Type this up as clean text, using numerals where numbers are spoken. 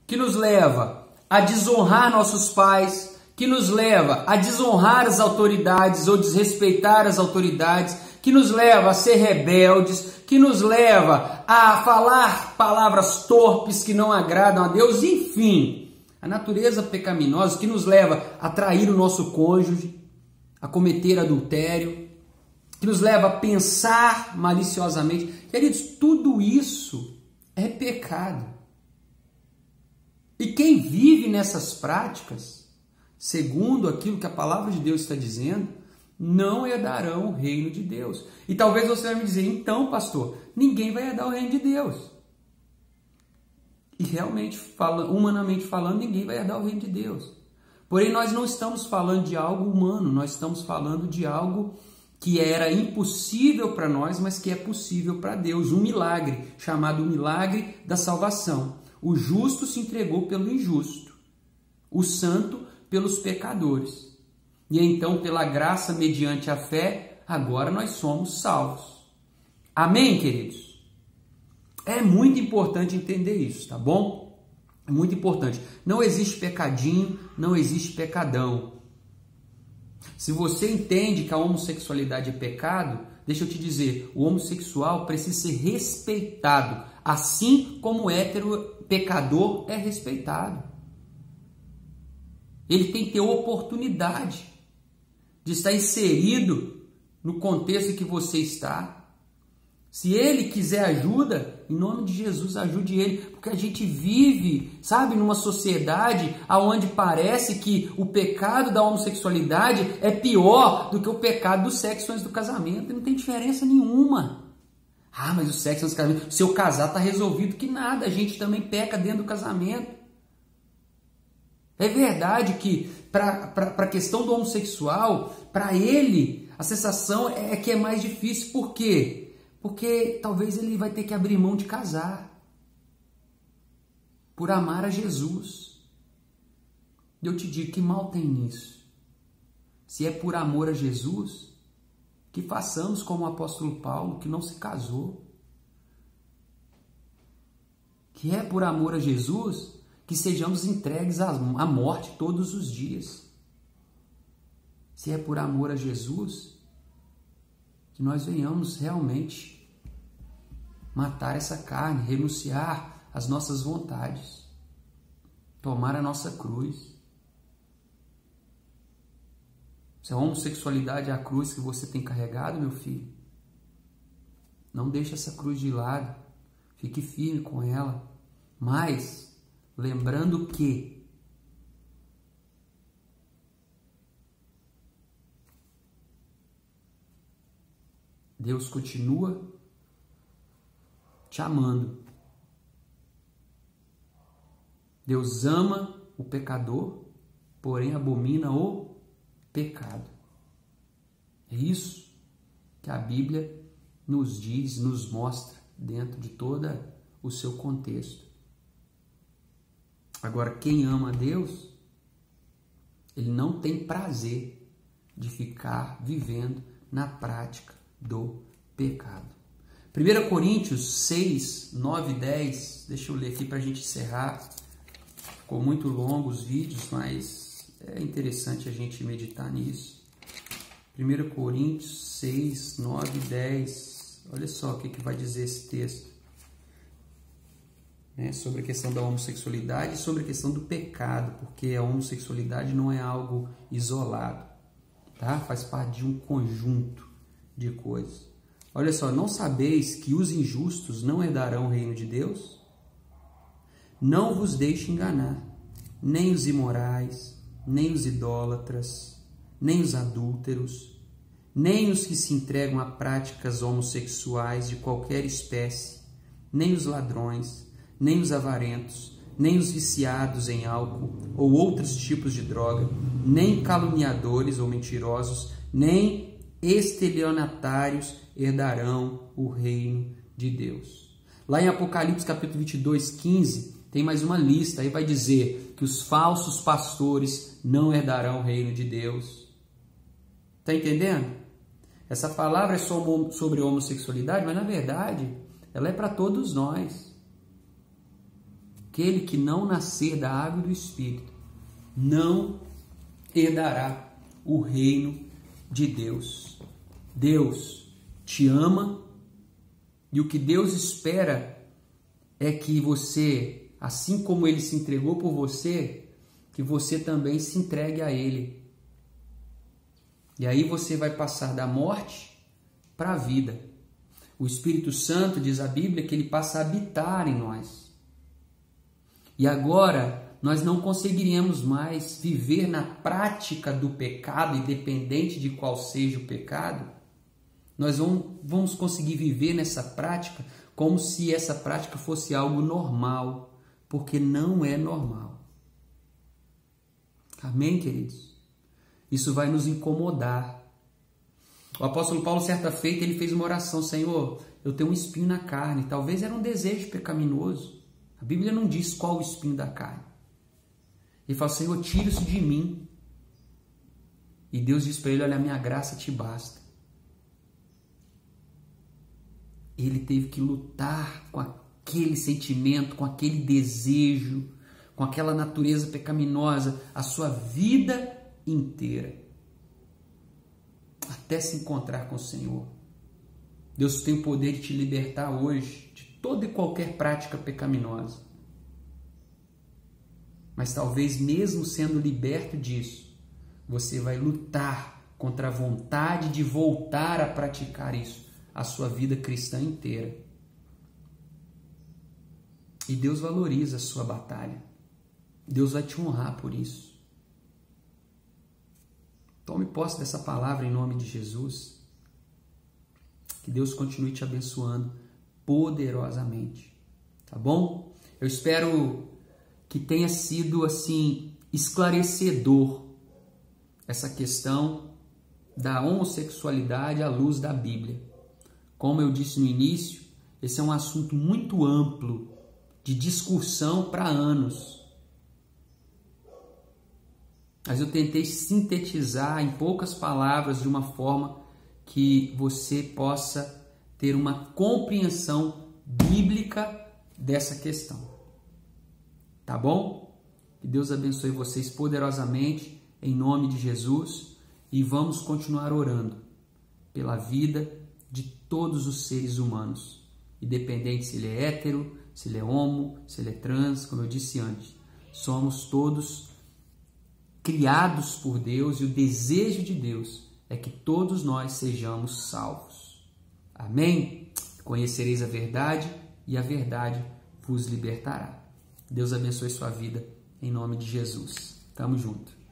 que nos leva a desonrar nossos pais, que nos leva a desonrar as autoridades ou desrespeitar as autoridades, que nos leva a ser rebeldes, que nos leva a falar palavras torpes que não agradam a Deus, enfim, a natureza pecaminosa que nos leva a trair o nosso cônjuge, a cometer adultério, que nos leva a pensar maliciosamente. Queridos, tudo isso é pecado. E quem vive nessas práticas, segundo aquilo que a palavra de Deus está dizendo, não herdarão o reino de Deus. E talvez você vai me dizer, então, pastor, ninguém vai herdar o reino de Deus. E realmente, humanamente falando, ninguém vai herdar o reino de Deus. Porém, nós não estamos falando de algo humano, nós estamos falando de algo que era impossível para nós, mas que é possível para Deus. Um milagre, chamado o milagre da salvação. O justo se entregou pelo injusto, o santo pelos pecadores. E então, pela graça, mediante a fé, agora nós somos salvos. Amém, queridos? É muito importante entender isso, tá bom? É muito importante. Não existe pecadinho, não existe pecadão. Se você entende que a homossexualidade é pecado, deixa eu te dizer, o homossexual precisa ser respeitado, assim como o hétero pecador é respeitado. Ele tem que ter oportunidade de estar inserido no contexto em que você está. Se ele quiser ajuda, em nome de Jesus, ajude ele. Porque a gente vive, sabe, numa sociedade onde parece que o pecado da homossexualidade é pior do que o pecado do sexo antes do casamento. E não tem diferença nenhuma. Ah, mas o sexo antes do casamento, se eu casar está resolvido. Que nada, a gente também peca dentro do casamento. É verdade que para a questão do homossexual, para ele, a sensação é que é mais difícil. Por quê? Porque talvez ele vai ter que abrir mão de casar por amar a Jesus. Eu te digo, que mal tem nisso? Se é por amor a Jesus, que façamos como o apóstolo Paulo, que não se casou. Que é por amor a Jesus, que sejamos entregues à morte todos os dias. Se é por amor a Jesus, que nós venhamos realmente matar essa carne, renunciar às nossas vontades, tomar a nossa cruz. Se a homossexualidade é a cruz que você tem carregado, meu filho, não deixe essa cruz de lado, fique firme com ela, mas lembrando que Deus continua te amando. Deus ama o pecador, porém abomina o pecado. É isso que a Bíblia nos diz, nos mostra dentro de todo o seu contexto. Agora, quem ama a Deus, ele não tem prazer de ficar vivendo na prática do pecado. 1 Coríntios 6, 9 e 10, deixa eu ler aqui para a gente encerrar. Ficou muito longo os vídeos, mas é interessante a gente meditar nisso. 1 Coríntios 6, 9 e 10, olha só o que vai dizer esse texto. Sobre a questão da homossexualidade e sobre a questão do pecado, porque a homossexualidade não é algo isolado, tá? Faz parte de um conjunto de coisas. Olha só, não sabeis que os injustos não herdarão o reino de Deus? Não vos deixe enganar, nem os imorais, nem os idólatras, nem os adúlteros, nem os que se entregam a práticas homossexuais de qualquer espécie, nem os ladrões, nem os avarentos, nem os viciados em álcool ou outros tipos de droga, nem caluniadores ou mentirosos, nem estelionatários herdarão o reino de Deus. Lá em Apocalipse capítulo 22, 15, tem mais uma lista, aí vai dizer que os falsos pastores não herdarão o reino de Deus. Está entendendo? Essa palavra é sobre homossexualidade, mas na verdade ela é para todos nós. Aquele que não nascer da água e do Espírito não herdará o reino de Deus. Deus te ama e o que Deus espera é que você, assim como Ele se entregou por você, que você também se entregue a Ele. E aí você vai passar da morte para a vida. O Espírito Santo, diz a Bíblia, que ele passa a habitar em nós. E agora nós não conseguiríamos mais viver na prática do pecado, independente de qual seja o pecado. Nós vamos conseguir viver nessa prática como se essa prática fosse algo normal, porque não é normal. Amém, queridos? Isso vai nos incomodar. O apóstolo Paulo, certa feita, ele fez uma oração: Senhor, eu tenho um espinho na carne. Talvez era um desejo pecaminoso. A Bíblia não diz qual o espinho da carne. Ele fala: Senhor, tira isso de mim. E Deus diz para ele: olha, a minha graça te basta. Ele teve que lutar com aquele sentimento, com aquele desejo, com aquela natureza pecaminosa, a sua vida inteira, até se encontrar com o Senhor. Deus tem o poder de te libertar hoje de toda e qualquer prática pecaminosa. Mas talvez mesmo sendo liberto disso, você vai lutar contra a vontade de voltar a praticar isso a sua vida cristã inteira. E Deus valoriza a sua batalha. Deus vai te honrar por isso. Tome posse dessa palavra em nome de Jesus. Que Deus continue te abençoando poderosamente. Tá bom? Eu espero que tenha sido assim esclarecedor essa questão da homossexualidade à luz da Bíblia. Como eu disse no início, esse é um assunto muito amplo, de discussão para anos. Mas eu tentei sintetizar em poucas palavras de uma forma que você possa ter uma compreensão bíblica dessa questão. Tá bom? Que Deus abençoe vocês poderosamente em nome de Jesus e vamos continuar orando pela vida de todos os seres humanos, independente se ele é hétero, se ele é homo, se ele é trans, como eu disse antes. Somos todos criados por Deus e o desejo de Deus é que todos nós sejamos salvos. Amém? Conhecereis a verdade e a verdade vos libertará. Deus abençoe sua vida em nome de Jesus. Tamo junto.